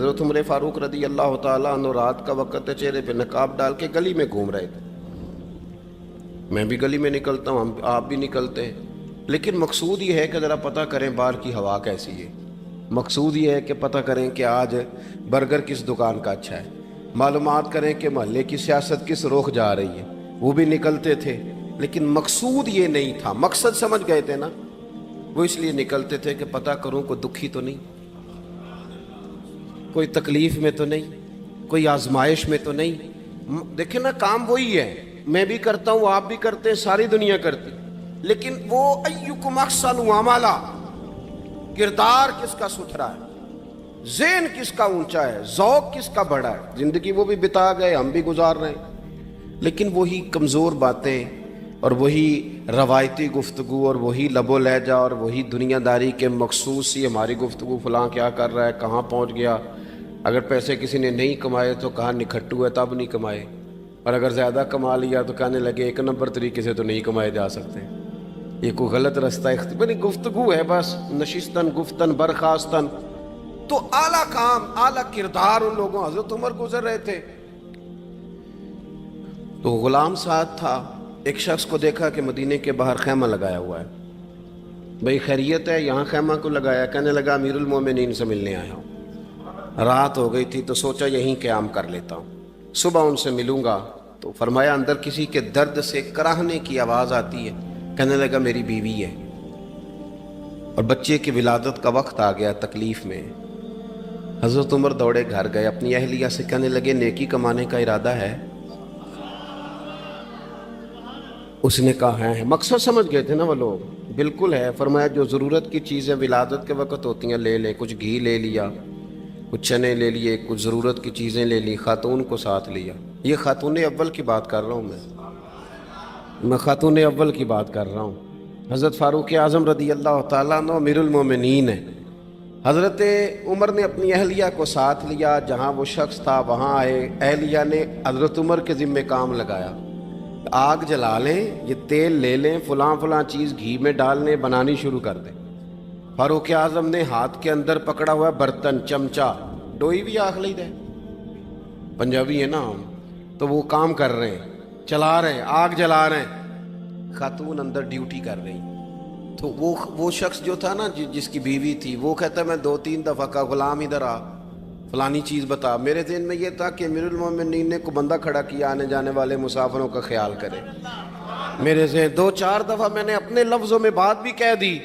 حضرت عمر فاروق رضی اللہ تعالیٰ عنہ رات کا وقت ہے، چہرے پہ نقاب ڈال کے گلی میں گھوم رہے تھے۔ میں بھی گلی میں نکلتا ہوں، آپ بھی نکلتے ہیں، لیکن مقصود یہ ہے کہ ذرا پتہ کریں باہر کی ہوا کیسی ہے۔ مقصود یہ ہے کہ پتہ کریں کہ آج برگر کس دکان کا اچھا ہے، معلومات کریں کہ محلے کی سیاست کس رخ جا رہی ہے۔ وہ بھی نکلتے تھے، لیکن مقصود یہ نہیں تھا، مقصد سمجھ گئے تھے نا، وہ اس لیے نکلتے تھے کہ پتہ کروں کوئی دکھی تو نہیں، کوئی تکلیف میں تو نہیں، کوئی آزمائش میں تو نہیں۔ دیکھیں نا، کام وہی ہے، میں بھی کرتا ہوں، آپ بھی کرتے ہیں، ساری دنیا کرتی، لیکن وہ ایکم احسن عملا، کردار کس کا ستھرا ہے، ذہن کس کا اونچا ہے، ذوق کس کا بڑا ہے۔ زندگی وہ بھی بتا گئے، ہم بھی گزار رہے ہیں، لیکن وہی کمزور باتیں اور وہی روایتی گفتگو اور وہی لب و لہجہ اور وہی دنیا داری کے مخصوص سی ہماری گفتگو، فلاں کیا کر رہا ہے، کہاں پہنچ گیا، اگر پیسے کسی نے نہیں کمائے تو کہاں نکھٹو ہے تب نہیں کمائے، اور اگر زیادہ کما لیا تو کہنے لگے ایک نمبر طریقے سے تو نہیں کمائے جا سکتے، یہ کوئی غلط رستہ گفتگو ہے، بس نشستن گفتن برخاستن۔ تو اعلیٰ کام، اعلیٰ کردار ان لوگوں، حضرت عمر گزر رہے تھے تو غلام ساتھ تھا، ایک شخص کو دیکھا کہ مدینے کے باہر خیمہ لگایا ہوا ہے، بھئی خیریت ہے، یہاں خیمہ کو لگایا؟ کہنے لگا امیر المومنین سے ملنے آیا ہوں، رات ہو گئی تھی تو سوچا یہیں قیام کر لیتا ہوں، صبح ان سے ملوں گا۔ تو فرمایا اندر کسی کے درد سے کراہنے کی آواز آتی ہے، کہنے لگا میری بیوی ہے اور بچے کی ولادت کا وقت آ گیا، تکلیف میں۔ حضرت عمر دوڑے گھر گئے، اپنی اہلیہ سے کہنے لگے نیکی کمانے کا ارادہ ہے؟ اس نے کہا ہے۔ مقصد سمجھ گئے تھے نا وہ لوگ، بالکل ہے۔ فرمایا جو ضرورت کی چیزیں ولادت کے وقت ہوتی ہیں لے لیں، کچھ گھی لے لیا، کچھ چنے لے لیے، کچھ ضرورت کی چیزیں لے لی، خاتون کو ساتھ لیا۔ یہ خاتون اول کی بات کر رہا ہوں، میں خاتون اول کی بات کر رہا ہوں۔ حضرت فاروق اعظم رضی اللہ تعالیٰ عنہ امیر المومنین ہیں۔ حضرت عمر نے اپنی اہلیہ کو ساتھ لیا، جہاں وہ شخص تھا وہاں آئے، اہلیہ نے حضرت عمر کے ذمہ کام لگایا، آگ جلا لیں، یہ تیل لے لیں، فلاں فلاں چیز گھی میں ڈال لیں، بنانی شروع کر دیں۔ فاروق اعظم نے ہاتھ کے اندر پکڑا ہوا برتن، چمچہ، ڈوئی بھی آخ لی دے، پنجابی ہے نا ہم، تو وہ کام کر رہے ہیں، چلا رہے ہیں، آگ جلا رہے ہیں، خاتون اندر ڈیوٹی کر رہی۔ تو وہ شخص جو تھا نا جس کی بیوی تھی، وہ کہتا ہے میں 2-3 دفعہ کا غلام ادھر آ، فلانی چیز بتا۔ میرے ذہن میں یہ تھا کہ امیر المومنین نے کو بندہ کھڑا کیا آنے جانے والے مسافروں کا خیال کرے۔ میرے ذہن 2-4 دفعہ میں نے اپنے لفظوں میں بات بھی کہہ دی،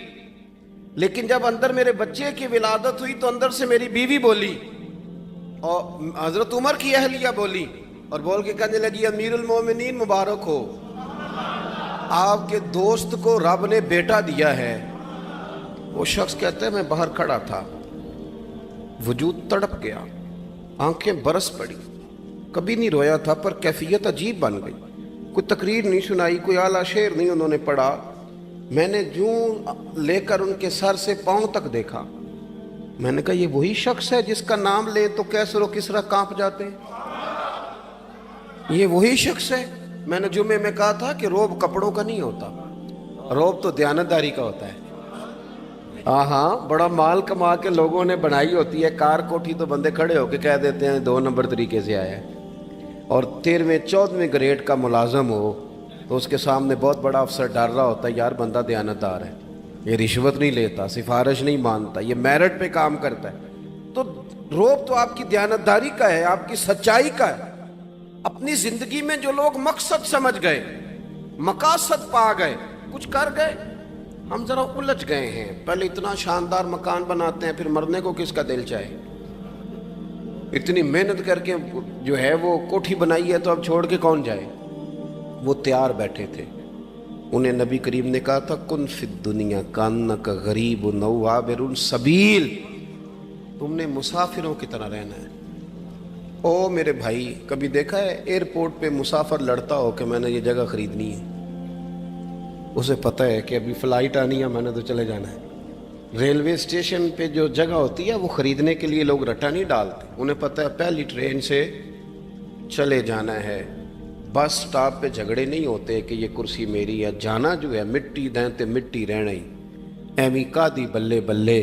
لیکن جب اندر میرے بچے کی ولادت ہوئی تو اندر سے میری بیوی بولی اور حضرت عمر کی اہلیہ بولی اور بول کے کہنے لگی امیر المومنین مبارک ہو، آپ کے دوست کو رب نے بیٹا دیا ہے۔ وہ شخص کہتا ہے میں باہر کھڑا تھا، وجود تڑپ گیا، آنکھیں برس پڑی، کبھی نہیں رویا تھا پر کیفیت عجیب بن گئی، کوئی تقریر نہیں سنائی، کوئی اعلیٰ شعر نہیں انہوں نے پڑھا، میں نے جوں لے کر ان کے سر سے پاؤں تک دیکھا، میں نے کہا یہ وہی شخص ہے جس کا نام لے تو کیسر و کسرا کانپ جاتے ہیں، یہ وہی شخص ہے۔ میں نے جمعے میں کہا تھا کہ روب کپڑوں کا نہیں ہوتا، روب تو دیانتداری کا ہوتا ہے۔ ہاں، بڑا مال کما کے لوگوں نے بنائی ہوتی ہے، کار کوٹھی تو بندے کھڑے ہو کے کہہ دیتے ہیں 2 نمبر طریقے سے آیا ہے، اور 13ویں-14ویں گریڈ کا ملازم ہو تو اس کے سامنے بہت بڑا افسر ڈر رہا ہوتا ہے، یار بندہ دیانتدار ہے، یہ رشوت نہیں لیتا، سفارش نہیں مانتا، یہ میرٹ پہ کام کرتا ہے۔ تو روب تو آپ کی دیانتداری کا ہے، آپ کی سچائی کا ہے۔ اپنی زندگی میں جو لوگ مقصد سمجھ گئے، مقاصد پا گئے، کچھ کر گئے، ہم ذرا الجھ گئے ہیں۔ پہلے اتنا شاندار مکان بناتے ہیں، پھر مرنے کو کس کا دل چاہے؟ اتنی محنت کر کے جو ہے وہ کوٹھی بنائی ہے تو اب چھوڑ کے کون جائے؟ وہ تیار بیٹھے تھے، انہیں نبی کریم نے کہا تھا کن فی الدنیا کانک غریب او عابر السبیل، تم نے مسافروں کی طرح رہنا ہے۔ او میرے بھائی، کبھی دیکھا ہے ایئرپورٹ پہ مسافر لڑتا ہو کہ میں نے یہ جگہ خریدنی ہے؟ اسے پتہ ہے کہ ابھی فلائٹ آنی ہے، میں نے تو چلے جانا ہے۔ ریلوے اسٹیشن پہ جو جگہ ہوتی ہے وہ خریدنے کے لیے لوگ رٹا نہیں ڈالتے، انہیں پتہ ہے پہلی ٹرین سے چلے جانا ہے۔ بس سٹاپ پہ جھگڑے نہیں ہوتے کہ یہ کرسی میری ہے، جانا جو ہے مٹی دیں تے مٹی رہنا ہی، ایویں کا دی بلے بلے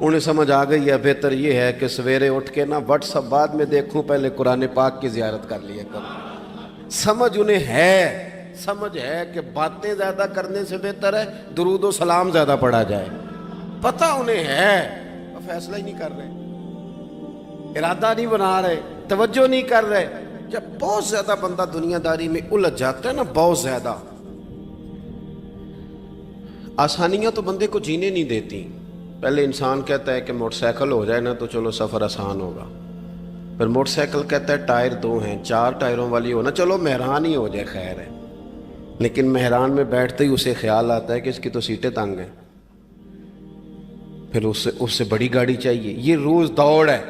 انہیں سمجھ آ گئی ہے بہتر یہ ہے کہ سویرے اٹھ کے نا واٹس ایپ بعد میں دیکھوں، پہلے قرآن پاک کی زیارت کر لیا کروں۔ سمجھ انہیں ہے، سمجھ ہے کہ باتیں زیادہ کرنے سے بہتر ہے درود و سلام زیادہ پڑھا جائے، پتہ انہیں ہے، فیصلہ ہی نہیں کر رہے، ارادہ نہیں بنا رہے، توجہ نہیں کر رہے۔ جب بہت زیادہ بندہ دنیا داری میں الجھ جاتا ہے نا، بہت زیادہ، آسانیاں تو بندے کو جینے نہیں دیتی۔ پہلے انسان کہتا ہے کہ موٹر سائیکل ہو جائے نا تو چلو سفر آسان ہوگا، پھر موٹر سائیکل کہتا ہے ٹائر 2 ہیں، 4 ٹائروں والی ہونا، چلو مہران ہی ہو جائے خیر ہے، لیکن مہران میں بیٹھتے ہی اسے خیال آتا ہے کہ اس کی تو سیٹیں تنگ ہیں، پھر اس سے بڑی گاڑی چاہیے۔ یہ روز دوڑ ہے،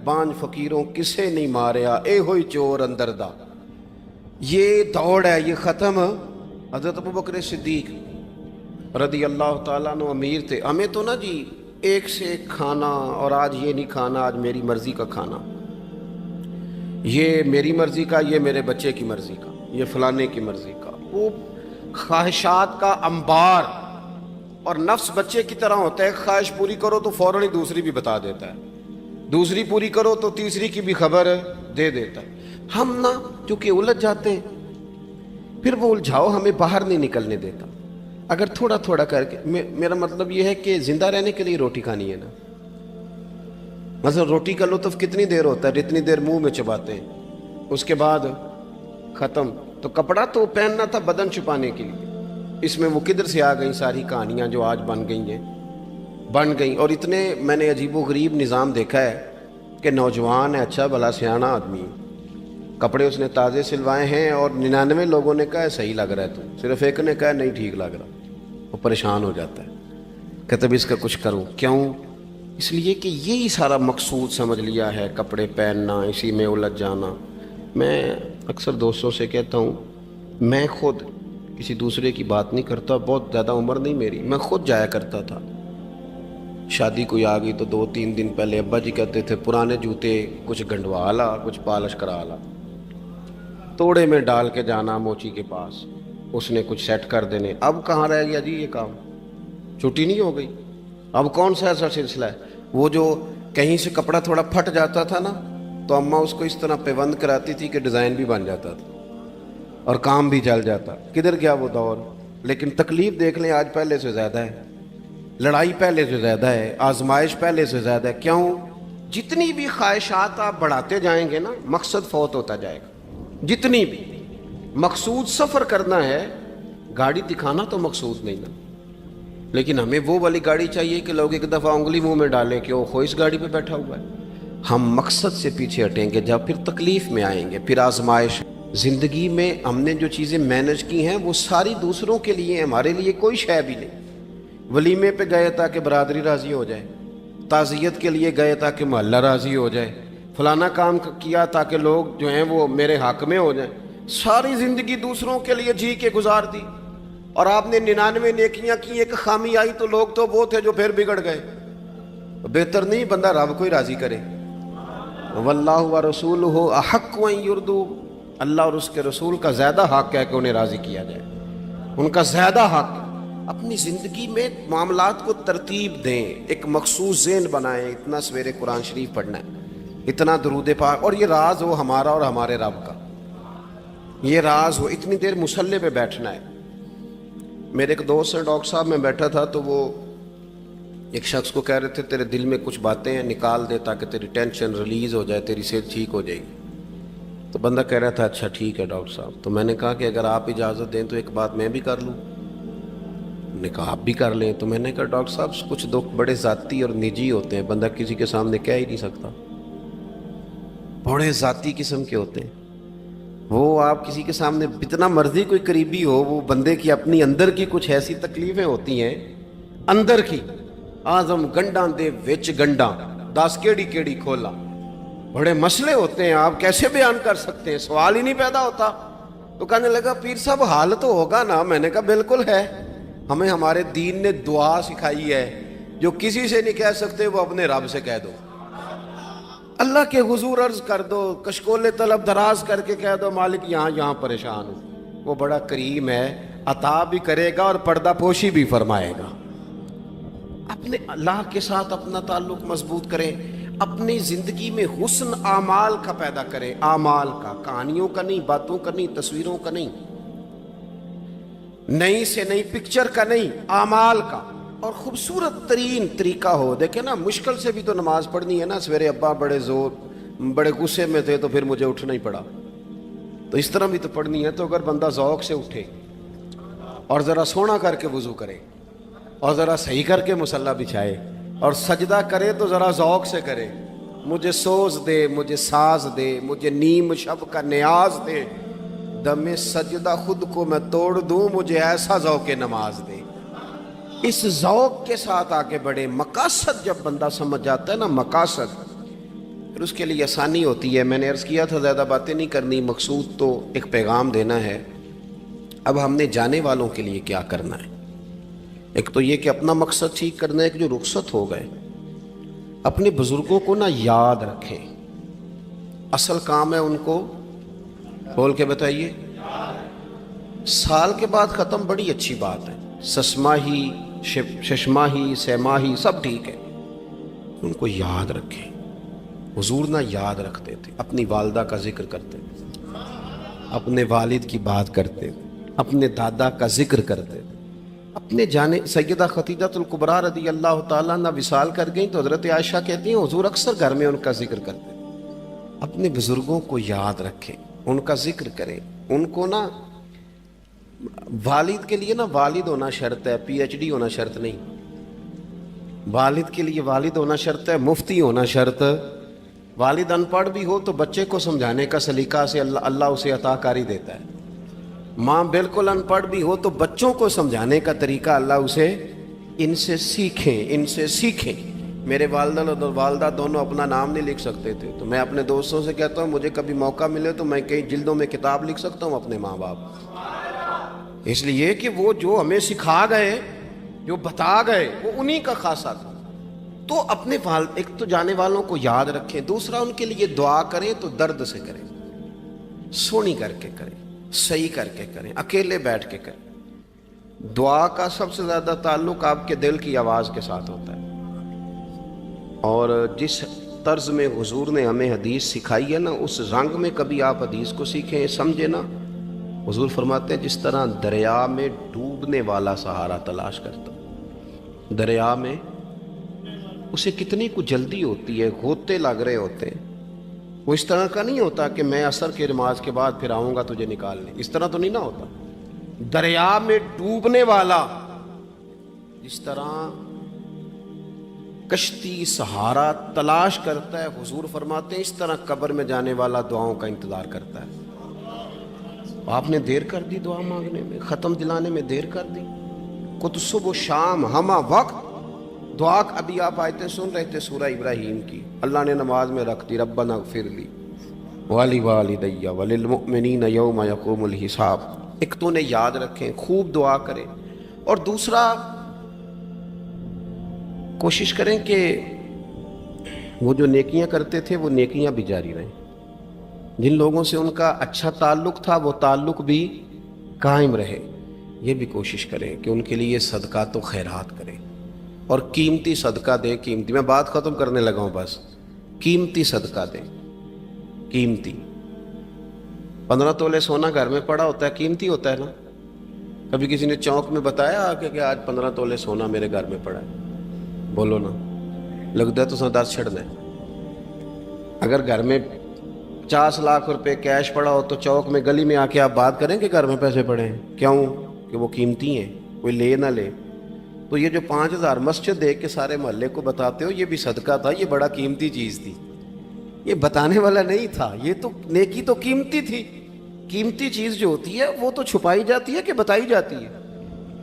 بانج فقیروں کسے نہیں ماریا، اے ہوئی چور اندر دا، یہ دوڑ ہے، یہ ختم۔ حضرت ابوبکر صدیق رضی اللہ تعالیٰ عنہ امیر تھے، ہمیں تو نا جی ایک سے ایک کھانا، اور آج یہ نہیں کھانا، آج میری مرضی کا کھانا، یہ میری مرضی کا، یہ میرے بچے کی مرضی کا، یہ فلانے کی مرضی کا، وہ خواہشات کا انبار، اور نفس بچے کی طرح ہوتا ہے، خواہش پوری کرو تو فوراً ہی دوسری بھی بتا دیتا ہے، دوسری پوری کرو تو تیسری کی بھی خبر دے دیتا ہے۔ ہم نا چونکہ الجھ جاتے ہیں، پھر وہ الجھاؤ ہمیں باہر نہیں نکلنے دیتا۔ اگر تھوڑا تھوڑا کر کے، میرا مطلب یہ ہے کہ زندہ رہنے کے لیے روٹی کھانی ہے نا، مثلا روٹی کا لطف کتنی دیر ہوتا ہے، جتنی دیر منہ میں چباتے ہیں، اس کے بعد ختم۔ تو کپڑا تو پہننا تھا بدن چھپانے کے لیے، اس میں وہ کدھر سے آ گئیں ساری کہانیاں جو آج بن گئیں۔ اور اتنے میں نے عجیب و غریب نظام دیکھا ہے کہ نوجوان ہے، اچھا بھلا سیاںا آدمی، کپڑے اس نے تازے سلوائے ہیں، اور 99 لوگوں نے کہا ہے صحیح لگ رہا ہے، تو صرف ایک نے کہا ہے نہیں ٹھیک لگ رہا، وہ پریشان ہو جاتا ہے، کہتا ہے اس کا کچھ کروں۔ کیوں؟ اس لیے کہ یہی سارا مقصود سمجھ لیا ہے، کپڑے پہننا، اسی میں الجھ جانا۔ میں اکثر دوستوں سے کہتا ہوں، میں خود کسی دوسرے کی بات نہیں کرتا، بہت زیادہ عمر نہیں میری، میں خود جایا کرتا تھا، شادی کوئی آ گئی تو 2-3 دن پہلے ابا جی کہتے تھے پرانے جوتے کچھ گنڈوا لا، کچھ پالش کرا لا، توڑے میں ڈال کے جانا موچی کے پاس، اس نے کچھ سیٹ کر دینے۔ اب کہاں رہ گیا جی یہ کام، چھٹی نہیں ہو گئی، اب کون سا ایسا سلسلہ ہے؟ وہ جو کہیں سے کپڑا تھوڑا پھٹ جاتا تھا نا تو اماں اس کو اس طرح پیوند کراتی تھی کہ ڈیزائن بھی بن جاتا تھا اور کام بھی چل جاتا۔ کدھر گیا وہ دور؟ لیکن تکلیف دیکھ لیں آج پہلے سے زیادہ ہے، لڑائی پہلے سے زیادہ ہے، آزمائش پہلے سے زیادہ ہے۔ کیوں؟ جتنی بھی خواہشات آپ بڑھاتے جائیں گے نا، مقصد فوت ہوتا جائے گا۔ جتنی بھی مقصود سفر کرنا ہے، گاڑی دکھانا تو مقصود نہیں نا، لیکن ہمیں وہ والی گاڑی چاہیے کہ لوگ ایک دفعہ انگلی منہ میں ڈالیں کہ وہ اس گاڑی پہ بیٹھا ہوا ہے۔ ہم مقصد سے پیچھے ہٹیں گے جب پھر تکلیف میں آئیں گے، پھر آزمائش۔ زندگی میں ہم نے جو چیزیں مینج کی ہیں وہ ساری دوسروں کے لیے، ہمارے لیے کوئی شے بھی نہیں۔ ولیمے پہ گئے تاکہ برادری راضی ہو جائے، تعزیت کے لیے گئے تاکہ محلہ راضی ہو جائے، فلانا کام کیا تاکہ لوگ جو ہیں وہ میرے حق میں ہو جائیں۔ ساری زندگی دوسروں کے لیے جی کے گزار دی، اور آپ نے 99 نیکیاں کی، ایک خامی آئی تو لوگ تو وہ تھے جو پھر بگڑ گئے۔ بہتر نہیں بندہ رب کو ہی راضی کرے۔ واللہ ورسولہ احق ان یرضوا، اللہ اور اس کے رسول کا زیادہ حق ہے کہ انہیں راضی کیا جائے، ان کا زیادہ حق۔ اپنی زندگی میں معاملات کو ترتیب دیں، ایک مخصوص ذہن بنائیں، اتنا سویرے قرآن شریف پڑھنا ہے، اتنا درود پاک، اور یہ راز ہو ہمارا اور ہمارے رب کا، یہ راز ہو، اتنی دیر مصلی پہ بیٹھنا ہے۔ میرے ایک دوست ہیں ڈاکٹر صاحب، میں بیٹھا تھا تو وہ ایک شخص کو کہہ رہے تھے تیرے دل میں کچھ باتیں ہیں نکال دے تاکہ تیری ٹینشن ریلیز ہو جائے، تیری صحت ٹھیک ہو جائے گی۔ تو بندہ کہہ رہا تھا اچھا ٹھیک ہے ڈاکٹر صاحب۔ تو میں نے کہا کہ اگر آپ اجازت دیں تو ایک بات میں بھی کر لوں؟ نے کہا آپ بھی کر لیں۔ تو میں نے کہا ڈاکٹر صاحب کچھ دکھ بڑے ذاتی اور نجی ہوتے ہیں، بندہ کسی کے سامنے کہہ ہی نہیں سکتا، بڑے ذاتی قسم کے ہوتے ہیں وہ، آپ کسی کے سامنے اتنا مرضی کوئی قریبی ہو، وہ بندے کی اپنی اندر کی کچھ ایسی تکلیفیں ہوتی ہیں اندر کی، آزم گنڈاں دے وچ گنڈاں دس کیڑی کیڑی کھولا، بڑے مسئلے ہوتے ہیں، آپ کیسے بیان کر سکتے ہیں، سوال ہی نہیں پیدا ہوتا۔ تو کہنے لگا پیر صاحب حال تو ہوگا نا؟ میں نے کہا بالکل ہے، ہمیں ہمارے دین نے دعا سکھائی ہے، جو کسی سے نہیں کہہ سکتے وہ اپنے رب سے کہہ دو، اللہ کے حضور عرض کر دو، کشکول طلب دراز کر کے کہہ دو مالک یہاں پریشان ہوں، وہ بڑا کریم ہے، عطا بھی کرے گا اور پردہ پوشی بھی فرمائے گا۔ اب اپنے اللہ کے ساتھ اپنا تعلق مضبوط کریں، اپنی زندگی میں حسن اعمال کا پیدا کریں، اعمال کا، کہانیوں کا نہیں، باتوں کا نہیں، تصویروں کا نہیں، نئی سے نئی پکچر کا نہیں، اعمال کا، اور خوبصورت ترین طریقہ ہو۔ دیکھیں نا، مشکل سے بھی تو نماز پڑھنی ہے نا، سویرے ابا بڑے غصے میں تھے تو پھر مجھے اٹھنا ہی پڑا، تو اس طرح بھی تو پڑھنی ہے۔ تو اگر بندہ ذوق سے اٹھے اور ذرا سونا کر کے وضو کرے اور ذرا صحیح کر کے مصلی بچھائے اور سجدہ کرے تو ذرا ذوق سے کرے، مجھے سوز دے، مجھے ساز دے، مجھے نیم شب کا نیاز دے، دم سجدہ خود کو میں توڑ دوں، مجھے ایسا ذوق نماز دے۔ اس ذوق کے ساتھ آگے بڑھے۔ مقاصد جب بندہ سمجھ جاتا ہے نا، مقاصد، پھر اس کے لیے آسانی ہوتی ہے۔ میں نے عرض کیا تھا زیادہ باتیں نہیں کرنی، مقصود تو ایک پیغام دینا ہے۔ اب ہم نے جانے والوں کے لیے کیا کرنا ہے؟ ایک تو یہ کہ اپنا مقصد ٹھیک کرنا ہے کہ جو رخصت ہو گئے اپنے بزرگوں کو نا یاد رکھیں۔ اصل کام ہے ان کو بول کے بتائیے۔ سال کے بعد ختم، بڑی اچھی بات ہے، سسماہی، ششماہی، سیماہی سب ٹھیک ہے، ان کو یاد رکھیں۔ حضور نہ یاد رکھتے تھے، اپنی والدہ کا ذکر کرتے تھے، اپنے والد کی بات کرتے تھے، اپنے دادا کا ذکر کرتے تھے، اپنے جانے سیدہ خدیجہ الکبریٰ رضی اللہ تعالیٰ عنہ وصال کر گئیں تو حضرت عائشہ کہتی ہیں حضور اکثر گھر میں ان کا ذکر کرتے تھے۔ اپنے بزرگوں کو یاد رکھیں، ان کا ذکر کریں، ان کو نا، والد کے لیے نا والد ہونا شرط ہے، پی ایچ ڈی ہونا شرط نہیں۔ والد کے لیے والد ہونا شرط ہے، مفتی ہونا شرط۔ والد ان پڑھ بھی ہو تو بچے کو سمجھانے کا سلیقہ سے اللہ اسے عطا کاری دیتا ہے۔ ماں بالکل ان پڑھ بھی ہو تو بچوں کو سمجھانے کا طریقہ اللہ اسے، ان سے سیکھیں، ان سے سیکھیں۔ میرے والدہ اور والدہ دونوں اپنا نام نہیں لکھ سکتے تھے، تو میں اپنے دوستوں سے کہتا ہوں مجھے کبھی موقع ملے تو میں کئی جلدوں میں کتاب لکھ سکتا ہوں اپنے ماں باپ، اس لیے کہ وہ جو ہمیں سکھا گئے، جو بتا گئے، وہ انہی کا خاصہ تھا۔ تو اپنے ایک تو جانے والوں کو یاد رکھیں، دوسرا ان کے لیے دعا کریں تو درد سے کریں، سونی کر کے کریں، صحیح کر کے کریں، اکیلے بیٹھ کے کریں۔ دعا کا سب سے زیادہ تعلق آپ کے دل کی آواز کے ساتھ ہوتا ہے، اور جس طرز میں حضور نے ہمیں حدیث سکھائی ہے نا، اس رنگ میں کبھی آپ حدیث کو سیکھیں، سمجھیں نا۔ حضور فرماتے ہیں جس طرح دریا میں ڈوبنے والا سہارا تلاش کرتا، دریا میں اسے کتنی کو جلدی ہوتی ہے، غوطے لگ رہے ہوتے ہیں، وہ اس طرح کا نہیں ہوتا کہ میں عصر کی نماز کے بعد پھر آؤں گا تجھے نکالنے، اس طرح تو نہیں نہ ہوتا۔ دریا میں ڈوبنے والا جس طرح کشتی سہارا تلاش کرتا ہے، حضور فرماتے ہیں اس طرح قبر میں جانے والا دعاؤں کا انتظار کرتا ہے۔ آپ نے دیر کر دی دعا مانگنے میں، ختم دلانے میں دیر کر دی، کت صبح و شام ہمہ وقت دعا۔ ابھی آپ آیتیں سن رہے تھے سورہ ابراہیم کی، اللہ نے نماز میں رکھ دی، ربنا اغفر لی وَلِوَالِدَيَّ وَلِلْمُؤْمِنِينَ يَوْمَ يَقُومُ الْحِسَابُ۔ ایک تو انہیں یاد رکھیں، خوب دعا کریں، اور دوسرا کوشش کریں کہ وہ جو نیکیاں کرتے تھے وہ نیکیاں بھی جاری رہیں، جن لوگوں سے ان کا اچھا تعلق تھا وہ تعلق بھی قائم رہے۔ یہ بھی کوشش کریں کہ ان کے لیے صدقات و خیرات کریں، اور قیمتی صدقہ دیں۔ قیمتی، میں بات ختم کرنے لگا ہوں، بس قیمتی صدقہ دیں، قیمتی۔ 15 تولے سونا گھر میں پڑا ہوتا ہے، قیمتی ہوتا ہے نا۔ کبھی کسی نے چوک میں بتایا کہ آج 15 تولے سونا میرے گھر میں پڑا ہے؟ بولو نا، لگتا ہے تو سو 10 چھڑنا ہے۔ اگر گھر میں 50 لاکھ روپے کیش پڑا ہو تو چوک میں گلی میں آ کے آپ بات کریں کہ گھر میں پیسے پڑے ہیں؟ کیوں؟ کہ وہ قیمتی ہیں، کوئی لے نہ لے۔ تو یہ جو 5000 مسجد دیکھ کے سارے محلے کو بتاتے ہو یہ بھی صدقہ تھا، یہ بڑا قیمتی چیز تھی، یہ بتانے والا نہیں تھا، یہ تو نیکی تو قیمتی تھی۔ قیمتی چیز جو ہوتی ہے وہ تو چھپائی جاتی ہے کہ بتائی جاتی ہے؟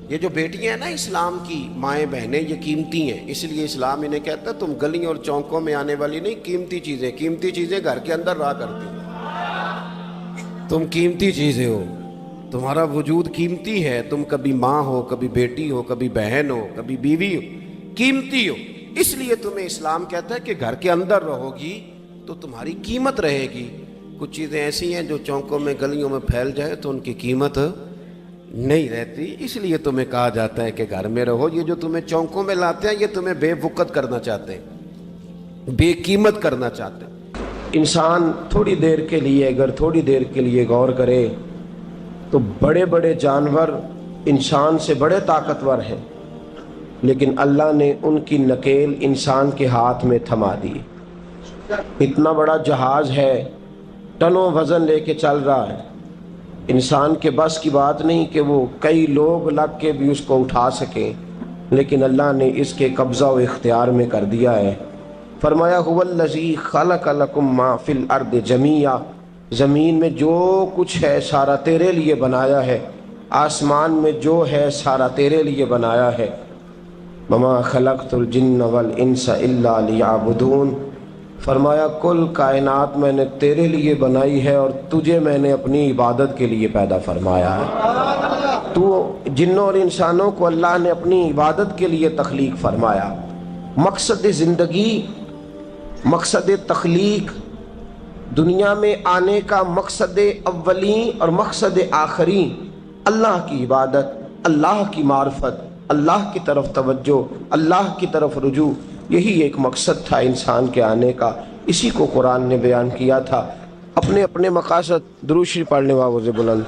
یہ جو بیٹیاں ہیں نا اسلام کی، مائیں بہنیں، یہ قیمتی ہیں، اس لیے اسلام انہیں کہتا ہے تم گلیوں اور چوکوں میں آنے والی نہیں، قیمتی چیزیں، قیمتی چیزیں گھر کے اندر رہا کرتی، تم قیمتی چیزیں ہو، تمہارا وجود قیمتی ہے، تم کبھی ماں ہو، کبھی بیٹی ہو، کبھی بہن ہو، کبھی بیوی ہو، قیمتی ہو۔ اس لیے تمہیں اسلام کہتا ہے کہ گھر کے اندر رہو گی تو تمہاری قیمت رہے گی۔ کچھ چیزیں ایسی ہیں جو چوکوں میں گلیوں میں پھیل جائے تو ان کی قیمت نہیں رہتی، اس لیے تمہیں کہا جاتا ہے کہ گھر میں رہو۔ یہ جو تمہیں چونکوں میں لاتے ہیں یہ تمہیں بے وقت کرنا چاہتے ہیں، بے قیمت کرنا چاہتے ہیں۔ انسان تھوڑی دیر کے لیے، اگر تھوڑی دیر کے لیے غور کرے تو بڑے بڑے جانور انسان سے بڑے طاقتور ہیں، لیکن اللہ نے ان کی نکیل انسان کے ہاتھ میں تھما دی۔ اتنا بڑا جہاز ہے، ٹنوں وزن لے کے چل رہا ہے، انسان کے بس کی بات نہیں کہ وہ کئی لوگ لگ کے بھی اس کو اٹھا سکیں، لیکن اللہ نے اس کے قبضہ و اختیار میں کر دیا ہے۔ فرمایا هو الذی خلق لکم ما فی الارض جمیعا، زمین میں جو کچھ ہے سارا تیرے لیے بنایا ہے، آسمان میں جو ہے سارا تیرے لیے بنایا ہے۔ وما خلقت الجن والانس الا لیعبدون، فرمایا کل کائنات میں نے تیرے لیے بنائی ہے اور تجھے میں نے اپنی عبادت کے لیے پیدا فرمایا ہے۔ تو جنوں اور انسانوں کو اللہ نے اپنی عبادت کے لیے تخلیق فرمایا۔ مقصد زندگی، مقصد تخلیق، دنیا میں آنے کا مقصد اولین اور مقصد آخری اللہ کی عبادت، اللہ کی معرفت، اللہ کی طرف توجہ، اللہ کی طرف رجوع، یہی ایک مقصد تھا انسان کے آنے کا۔ اسی کو قرآن نے بیان کیا تھا۔ اپنے اپنے مقاصد، درود شریف پڑھنے والوں سے بلند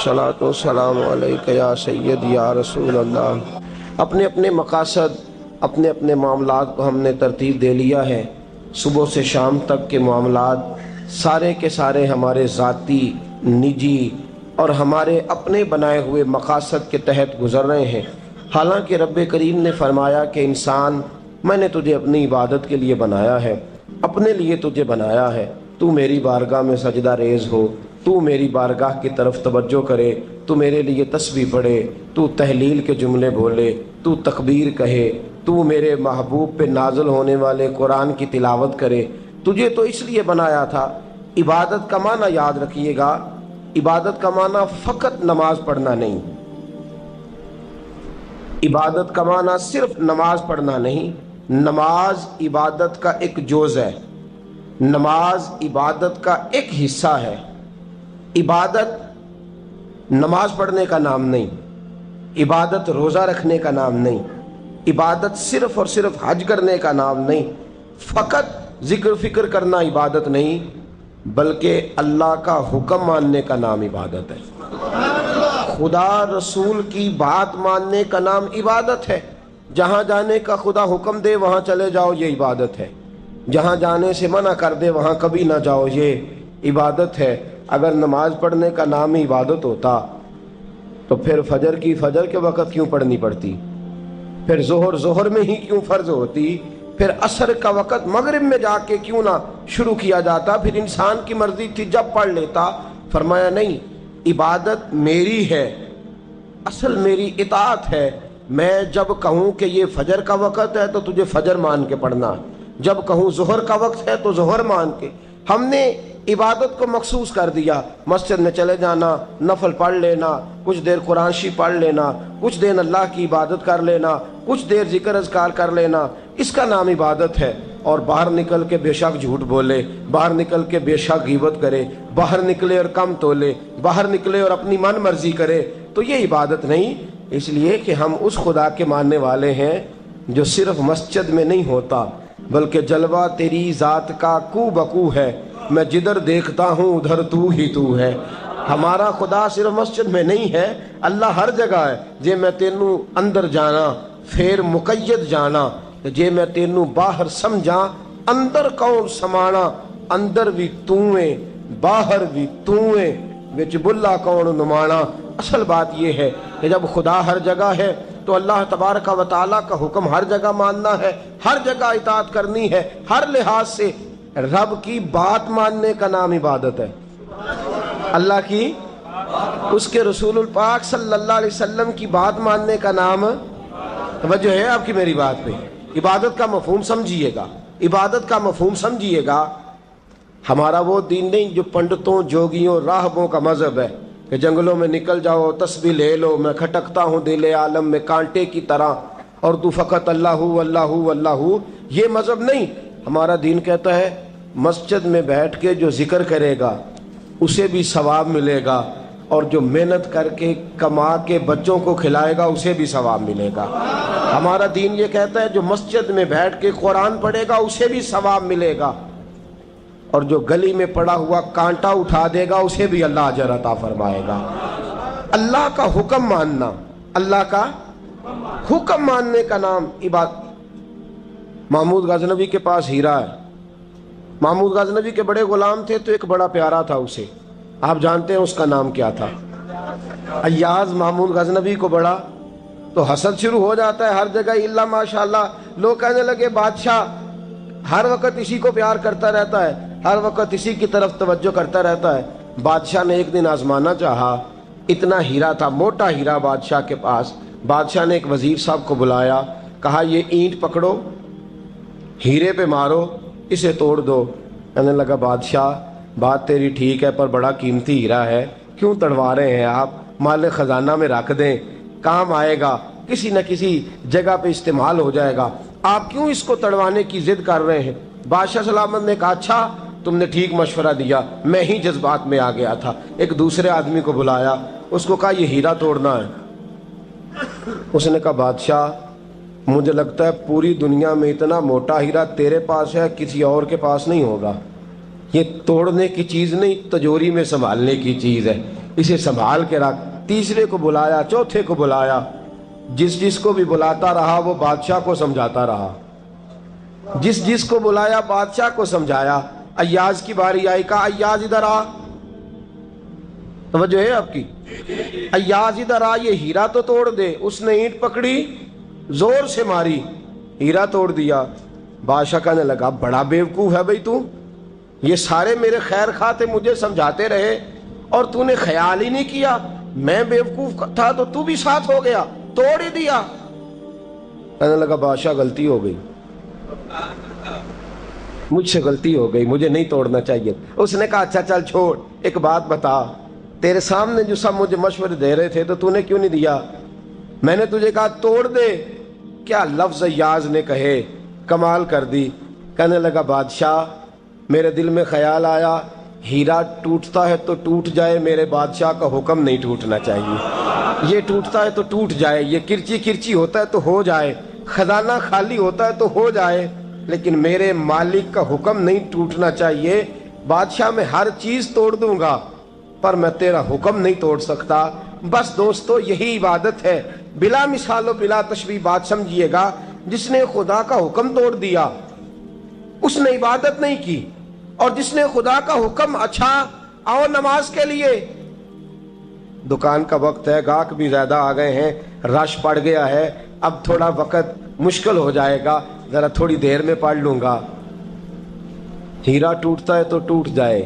صلاۃ و سلام علیک یا سید یا رسول اللہ۔ اپنے اپنے مقاصد، اپنے اپنے معاملات کو ہم نے ترتیب دے لیا ہے۔ صبح سے شام تک کے معاملات سارے کے سارے ہمارے ذاتی، نجی اور ہمارے اپنے بنائے ہوئے مقاصد کے تحت گزر رہے ہیں۔ حالانکہ رب کریم نے فرمایا کہ انسان، میں نے تجھے اپنی عبادت کے لیے بنایا ہے، اپنے لیے تجھے بنایا ہے، تو میری بارگاہ میں سجدہ ریز ہو، تو میری بارگاہ کی طرف توجہ کرے، تو میرے لیے تسبیح پڑھے، تو تحلیل کے جملے بولے، تو تکبیر کہے، تو میرے محبوب پہ نازل ہونے والے قرآن کی تلاوت کرے۔ تجھے تو اس لیے بنایا تھا۔ عبادت کا معنی یاد رکھیے گا، عبادت کا معنی فقط نماز پڑھنا نہیں، عبادت کا معنی صرف نماز پڑھنا نہیں، نماز عبادت کا ایک جز ہے، نماز عبادت کا ایک حصہ ہے۔ عبادت نماز پڑھنے کا نام نہیں، عبادت روزہ رکھنے کا نام نہیں، عبادت صرف اور صرف حج کرنے کا نام نہیں، فقط ذکر فکر کرنا عبادت نہیں، بلکہ اللہ کا حکم ماننے کا نام عبادت ہے۔ خدا رسول کی بات ماننے کا نام عبادت ہے۔ جہاں جانے کا خدا حکم دے وہاں چلے جاؤ، یہ عبادت ہے۔ جہاں جانے سے منع کر دے وہاں کبھی نہ جاؤ، یہ عبادت ہے۔ اگر نماز پڑھنے کا نام ہی عبادت ہوتا تو پھر فجر کے وقت کیوں پڑھنی پڑتی؟ پھر ظہر میں ہی کیوں فرض ہوتی؟ پھر عصر کا وقت مغرب میں جا کے کیوں نہ شروع کیا جاتا؟ پھر انسان کی مرضی تھی جب پڑھ لیتا۔ فرمایا نہیں، عبادت میری ہے، اصل میری اطاعت ہے۔ میں جب کہوں کہ یہ فجر کا وقت ہے تو تجھے فجر مان کے پڑھنا، جب کہوں ظہر کا وقت ہے تو ظہر مان کے۔ ہم نے عبادت کو مخصوص کر دیا، مسجد میں چلے جانا، نفل پڑھ لینا، کچھ دیر قرآن شریف پڑھ لینا، کچھ دیر اللہ کی عبادت کر لینا، کچھ دیر ذکر اذکار کر لینا، اس کا نام عبادت ہے۔ اور باہر نکل کے بے شک جھوٹ بولے، باہر نکل کے بے شک غیبت کرے، باہر نکلے اور کم تولے، باہر نکلے اور اپنی من مرضی کرے، تو یہ عبادت نہیں۔ اس لیے کہ ہم اس خدا کے ماننے والے ہیں جو صرف مسجد میں نہیں ہوتا، بلکہ جلوہ تیری ذات کا کو بکو ہے، میں جدھر دیکھتا ہوں ادھر تو ہی تو ہے۔ ہمارا خدا صرف مسجد میں نہیں ہے، اللہ ہر جگہ ہے۔ جے میں تینوں اندر جانا پھر مقید جانا، جے میں تینوں باہر سمجھا اندر کون سمانا، اندر بھی تویں باہر بھی تویں وچ بلا کون نمانا۔ اصل بات یہ ہے کہ جب خدا ہر جگہ ہے تو اللہ تبارک و تعالیٰ کا حکم ہر جگہ ماننا ہے، ہر جگہ اطاعت کرنی ہے، ہر لحاظ سے۔ رب کی بات ماننے کا نام عبادت ہے، اللہ کی، اس کے رسول الپاک صلی اللہ علیہ وسلم کی بات ماننے کا نام، توجہ ہے آپ کی میری بات پہ؟ عبادت کا مفہوم سمجھیے گا، عبادت کا مفہوم سمجھیے گا۔ ہمارا وہ دین نہیں جو پنڈتوں، جوگیوں، راہبوں کا مذہب ہے کہ جنگلوں میں نکل جاؤ، تسبیح لے لو، میں کھٹکتا ہوں دل عالم میں کانٹے کی طرح اور تو فقط اللہ اللہ اللہ۔ یہ مذہب نہیں۔ ہمارا دین کہتا ہے مسجد میں بیٹھ کے جو ذکر کرے گا اسے بھی ثواب ملے گا، اور جو محنت کر کے کما کے بچوں کو کھلائے گا اسے بھی ثواب ملے گا۔ ہمارا دین یہ کہتا ہے جو مسجد میں بیٹھ کے قرآن پڑھے گا اسے بھی ثواب ملے گا، اور جو گلی میں پڑا ہوا کانٹا اٹھا دے گا اسے بھی اللہ اجر عطا فرمائے گا۔ اللہ کا حکم ماننا، اللہ کا حکم ماننے کا نام عبادت۔ محمود غزنوی کے پاس ہیرا ہے، محمود غزنوی کے بڑے غلام تھے تو ایک بڑا پیارا تھا اسے، آپ جانتے ہیں اس کا نام کیا تھا؟ ایاز محمود غزنوی کو بڑا تو حسد شروع ہو جاتا ہے ہر جگہ، الا ماشاءاللہ لوگ کہنے لگے بادشاہ ہر وقت اسی کو پیار کرتا رہتا ہے، ہر وقت اسی کی طرف توجہ کرتا رہتا ہے۔ بادشاہ نے ایک دن آزمانا چاہا، اتنا ہیرا تھا، موٹا ہیرا بادشاہ کے پاس۔ بادشاہ نے ایک وزیر صاحب کو بلایا، کہا یہ اینٹ پکڑو، ہیرے پہ مارو، اسے توڑ دو۔ کہنے لگا بادشاہ بات تیری ٹھیک ہے پر بڑا قیمتی ہیرا ہے، کیوں تڑوا رہے ہیں آپ؟ مال خزانہ میں رکھ دیں، کام آئے گا، کسی نہ کسی جگہ پہ استعمال ہو جائے گا، آپ کیوں اس کو تڑوانے کی ضد کر رہے ہیں؟ بادشاہ سلامت نے کہا اچھا تم نے ٹھیک مشورہ دیا، میں ہی جذبات میں آ گیا تھا۔ ایک دوسرے آدمی کو بلایا، اس کو کہا یہ ہیرا توڑنا ہے۔ اس نے کہا بادشاہ مجھے لگتا ہے پوری دنیا میں اتنا موٹا ہیرا تیرے پاس ہے، کسی اور کے پاس نہیں ہوگا، یہ توڑنے کی چیز نہیں تجوری میں سنبھالنے کی چیز ہے، اسے سنبھال کے رکھ۔ تیسرے کو بلایا، چوتھے کو بلایا، جس کو بھی بلاتا رہا وہ بادشاہ کو سمجھاتا رہا، جس کو بلایا بادشاہ کو سمجھایا۔ ایاز کی باری آئی، کہا ایاز ادھر آ، توجہ ہے آپ کی؟ ایاز ادھر آ، یہ ہیرا تو توڑ دے۔ اس نے اینٹ پکڑی، زور سے ماری، ہیرا توڑ دیا۔ بادشاہ کہنے لگا بڑا بیوقوف ہے بھئی تو، یہ سارے میرے خیر خواہ تھے مجھے سمجھاتے رہے اور تو نے خیال ہی نہیں کیا، میں بیوقوف تھا تو تو بھی ساتھ ہو گیا، توڑ ہی دیا۔ کہنے لگا بادشاہ غلطی ہو گئی، مجھ سے غلطی ہو گئی، مجھے نہیں توڑنا چاہیے۔ اس نے کہا اچھا چل چھوڑ، ایک بات بتا، تیرے سامنے جو سب مجھے مشورے دے رہے تھے تو نے کیوں نہیں دیا؟ میں نے تجھے کہا توڑ دے، کیا لفظ ایاز نے کہے، کمال کر دی۔ کہنے لگا بادشاہ میرے دل میں خیال آیا ہیرا ٹوٹتا ہے تو ٹوٹ جائے، میرے بادشاہ کا حکم نہیں ٹوٹنا چاہیے، یہ ٹوٹتا ہے تو ٹوٹ جائے، یہ کرچی کرچی ہوتا ہے تو ہو جائے، خزانہ خالی ہوتا ہے تو ہو جائے، لیکن میرے مالک کا حکم نہیں ٹوٹنا چاہیے۔ بادشاہ میں ہر چیز توڑ دوں گا پر میں تیرا حکم نہیں توڑ سکتا۔ بس دوستو یہی عبادت ہے، بلا مثال و بلا تشبیہ بات سمجھیے گا۔ جس نے خدا کا حکم توڑ دیا اس نے عبادت نہیں کی، اور جس نے خدا کا حکم اچھا آؤ نماز کے لیے، دکان کا وقت ہے، گاہک بھی زیادہ آ گئے ہیں، رش پڑ گیا ہے، اب تھوڑا وقت مشکل ہو جائے گا، ذرا تھوڑی دیر میں پڑھ لوں گا۔ ہیرا ٹوٹتا ہے تو ٹوٹ جائے،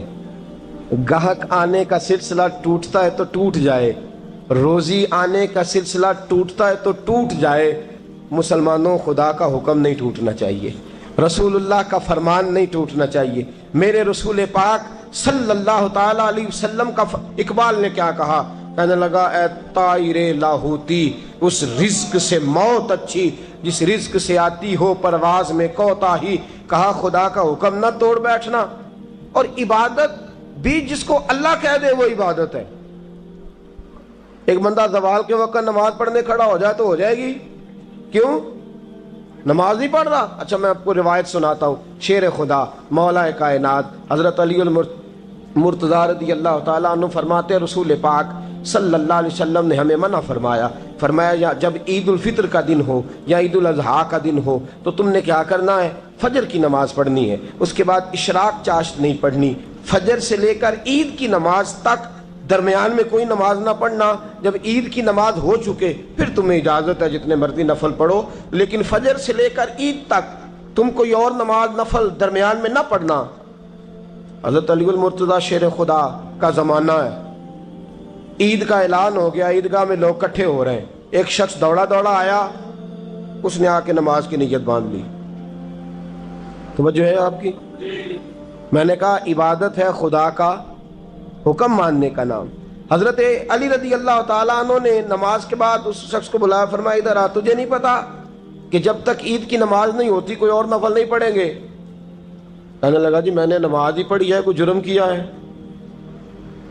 گاہک آنے کا سلسلہ ٹوٹتا ہے تو ٹوٹ جائے، روزی آنے کا سلسلہ ٹوٹتا ہے تو ٹوٹ جائے۔ مسلمانوں خدا کا حکم نہیں ٹوٹنا چاہیے، رسول اللہ کا فرمان نہیں ٹوٹنا چاہیے۔ میرے رسول پاک صلی اللہ تعالی علیہ وسلم کا اقبال نے کیا کہا؟ کہنے لگا اے طائر لاہوتی، اس رزق سے موت اچھی جس رزق سے آتی ہو پرواز میں کوتاہی۔ کہا خدا کا حکم نہ توڑ بیٹھنا، اور عبادت بھی جس کو اللہ کہہ دے وہ عبادت ہے۔ ایک بندہ زوال کے وقت نماز پڑھنے کھڑا ہو جائے تو ہو جائے گی، کیوں؟ نماز نہیں پڑھ رہا؟ اچھا میں آپ کو روایت سناتا ہوں، شیر خدا مولا کائنات حضرت علی المرتضی رضی اللہ تعالیٰ عنہ فرماتے رسول پاک صلی اللہ علیہ وسلم نے ہمیں منع فرمایا جب عید الفطر کا دن ہو یا عید الاضحیٰ کا دن ہو تو تم نے کیا کرنا ہے؟ فجر کی نماز پڑھنی ہے، اس کے بعد اشراق چاشت نہیں پڑھنی، فجر سے لے کر عید کی نماز تک درمیان میں کوئی نماز نہ پڑھنا۔ جب عید کی نماز ہو چکے پھر تمہیں اجازت ہے جتنے مرضی نفل پڑھو، لیکن فجر سے لے کر عید تک تم کوئی اور نماز نفل درمیان میں نہ پڑھنا۔ حضرت علی المرتضی شیر خدا کا زمانہ ہے، عید کا اعلان ہو گیا، عیدگاہ میں لوگ کٹھے ہو رہے ہیں، ایک شخص دوڑا دوڑا آیا، اس نے آ کے نماز کی نیت باندھ لی۔ توجہ ہے آپ کی؟ میں نے کہا عبادت ہے خدا کا حکم ماننے کا نام۔ حضرت علی رضی اللہ تعالیٰ عنہ نے نماز کے بعد اس شخص کو بلایا، فرمایا ادھر آ، تجھے نہیں پتا کہ جب تک عید کی نماز نہیں ہوتی کوئی اور نفل نہیں پڑھیں گے؟ کہنے لگا جی میں نے نماز ہی پڑھی ہے، کوئی جرم کیا ہے؟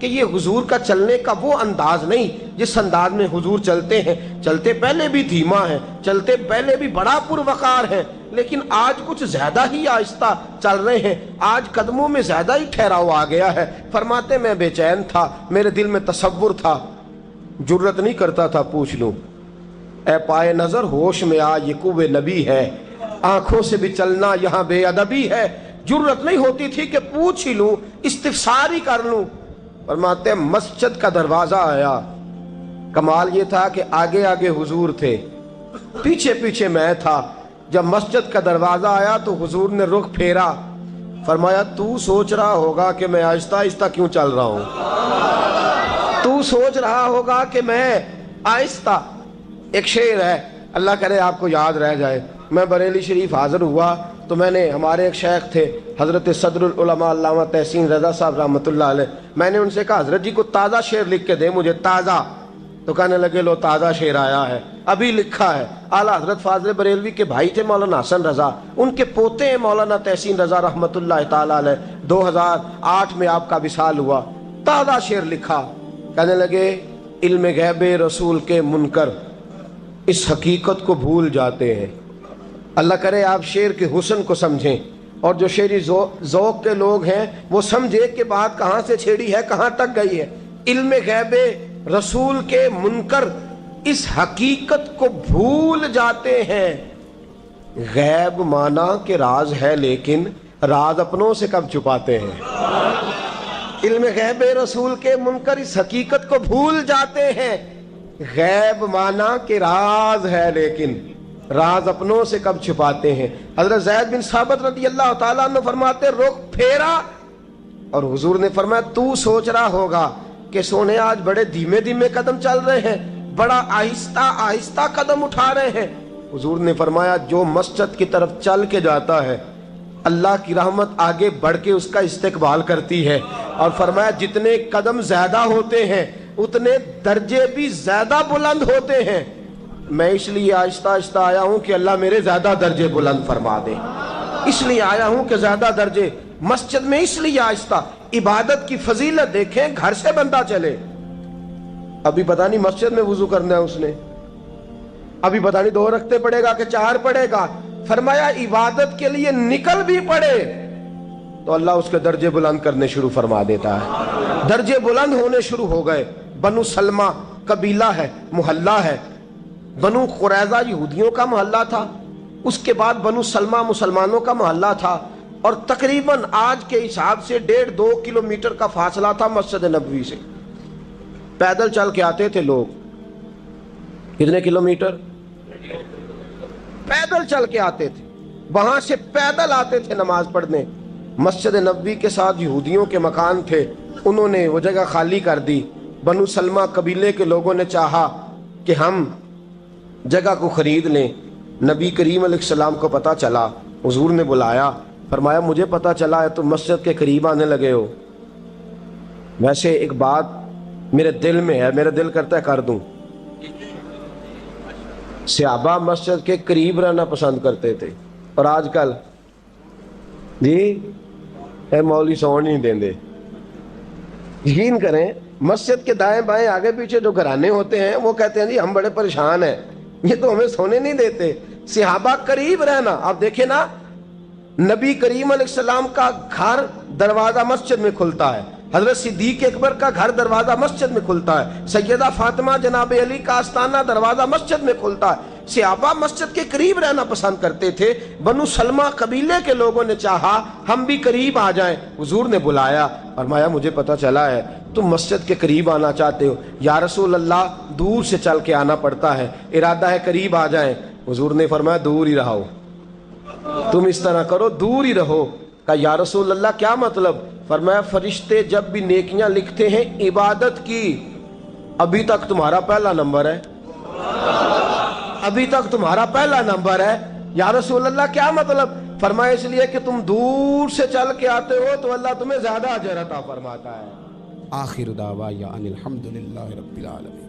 کہ یہ حضور کا چلنے کا وہ انداز نہیں جس انداز میں حضور چلتے ہیں. چلتے پہلے بھی دھیما ہے، چلتے پہلے بھی بڑا پروقار ہے، لیکن آج کچھ زیادہ ہی آہستہ چل رہے ہیں، آج قدموں میں زیادہ ہی ٹھہراؤ آ گیا ہے. فرماتے میں بے چین تھا، میرے دل میں تصور تھا، جرت نہیں کرتا تھا پوچھ لوں اے پائے نظر ہوش میں آ یہ کوہ نبی ہے، آنکھوں سے بھی چلنا یہاں بے ادبی ہے. جرت نہیں ہوتی تھی کہ پوچھ ہی لوں، استفسار ہی کر لوں. فرماتے مسجد کا دروازہ آیا، کمال یہ تھا کہ آگے آگے حضور تھے، پیچھے پیچھے میں تھا. جب مسجد کا دروازہ آیا تو حضور نے رخ پھیرا، فرمایا تو سوچ رہا ہوگا کہ میں آہستہ آہستہ کیوں چل رہا ہوں، تو سوچ رہا ہوگا کہ میں آہستہ. ایک شعر ہے، اللہ کرے آپ کو یاد رہ جائے. میں بریلی شریف حاضر ہوا تو میں نے، ہمارے ایک شیخ تھے حضرت صدر العلماء علامہ تحسین رضا صاحب رحمۃ اللہ علیہ، میں نے ان سے کہا حضرت جی کو تازہ شعر لکھ کے دے مجھے، تازہ. تو کہنے لگے لو تازہ شعر آیا ہے، ابھی لکھا ہے. اعلیٰ حضرت فاضل بریلوی کے بھائی تھے مولانا حسن رضا، ان کے پوتے ہیں مولانا تحسین رضا رحمۃ اللہ تعالی علیہ. 2008 میں آپ کا وصال ہوا، تازہ شعر لکھا. کہنے لگے علم غیب رسول کے منکر اس حقیقت کو بھول جاتے ہیں. اللہ کرے آپ شعر کے حسن کو سمجھیں، اور جو شعری ذوق کے لوگ ہیں وہ سمجھے کہ بات کہاں سے چھیڑی ہے، کہاں تک گئی ہے. علم غیب رسول کے منکر اس حقیقت کو بھول جاتے ہیں. غیب مانا کہ راز ہے لیکن راز اپنوں سے کب چھپاتے ہیں. علم غیب رسول کے منکر اس حقیقت کو بھول جاتے ہیں. غیب مانا کہ راز ہے لیکن راز اپنوں سے کب چھپاتے ہیں. حضرت زید بن ثابت رضی اللہ تعالیٰ عنہ فرماتے رخ پھیرا اور حضور نے فرمایا تو سوچ رہا ہوگا کہ سونے آج بڑے دھیمے دھیمے قدم چل رہے ہیں، بڑا آہستہ آہستہ قدم اٹھا رہے ہیں. حضور نے فرمایا جو مسجد کی طرف چل کے جاتا ہے اللہ کی رحمت آگے بڑھ کے اس کا استقبال کرتی ہے. اور فرمایا جتنے قدم زیادہ ہوتے ہیں اتنے درجے بھی زیادہ بلند ہوتے ہیں. میں اس لیے آہستہ آہستہ آیا ہوں کہ اللہ میرے زیادہ درجے بلند فرما دے، اس لیے آیا ہوں کہ زیادہ درجے. مسجد میں اس لیے آہستہ، عبادت کی فضیلت دیکھیں، گھر سے بندہ چلے، ابھی پتہ نہیں مسجد میں وضو کرنا ہے اس نے، ابھی پتہ نہیں 2 رکعتیں پڑھے گا کہ 4 پڑھے گا. فرمایا عبادت کے لیے نکل بھی پڑے تو اللہ اس کے درجے بلند کرنے شروع فرما دیتا ہے. درجے بلند ہونے شروع ہو گئے. بنو سلمہ قبیلہ ہے، محلہ ہے. بنو قریظہ یہودیوں کا محلہ تھا، اس کے بعد بنو سلمہ مسلمانوں کا محلہ تھا، اور تقریباً آج کے حساب سے 1.5-2 کلومیٹر کا فاصلہ تھا مسجد نبوی سے. پیدل چل کے آتے تھے لوگ. کتنے کلومیٹر؟ پیدل چل کے آتے تھے، وہاں سے پیدل آتے تھے نماز پڑھنے. مسجد نبوی کے ساتھ یہودیوں کے مکان تھے، انہوں نے وہ جگہ خالی کر دی. بنو سلمہ قبیلے کے لوگوں نے چاہا کہ ہم جگہ کو خرید لیں. نبی کریم علیہ السلام کو پتہ چلا، حضور نے بلایا، فرمایا مجھے پتہ چلا ہے تم مسجد کے قریب آنے لگے ہو، ویسے ایک بات میرے دل میں ہے، میرا دل کرتا ہے کر دوں. صحابہ مسجد کے قریب رہنا پسند کرتے تھے، اور آج کل جی اے مولوی سون نہیں دیں دے. یقین کریں مسجد کے دائیں بائیں آگے پیچھے جو گھرانے ہوتے ہیں وہ کہتے ہیں جی ہم بڑے پریشان ہیں، یہ تو ہمیں سونے نہیں دیتے. صحابہ قریب رہنا. آپ دیکھیں نا، نبی کریم علیہ السلام کا گھر دروازہ مسجد میں کھلتا ہے، حضرت صدیق اکبر کا گھر دروازہ مسجد میں کھلتا ہے، سیدہ فاطمہ جناب علی کا آستانہ دروازہ مسجد میں کھلتا ہے. صحابہ مسجد کے قریب رہنا پسند کرتے تھے. بنو سلمہ قبیلے کے لوگوں نے چاہا ہم بھی قریب آ جائیں. حضور نے بلایا، فرمایا مجھے پتہ چلا ہے تم مسجد کے قریب آنا چاہتے ہو. یا رسول اللہ دور سے چل کے آنا پڑتا ہے، ارادہ ہے قریب آ جائیں. حضور نے فرمایا دور ہی رہو، تم اس طرح کرو دور ہی رہو. کہا یا رسول اللہ کیا مطلب؟ فرمایا فرشتے جب بھی نیکیاں لکھتے ہیں عبادت کی، ابھی تک تمہارا پہلا نمبر ہے، ابھی تک تمہارا پہلا نمبر ہے. یا رسول اللہ کیا مطلب؟ فرمایا اس لیے کہ تم دور سے چل کے آتے ہو تو اللہ تمہیں زیادہ اجر عطا فرماتا ہے. آخر دعوانا ان الحمد للہ رب العالمین.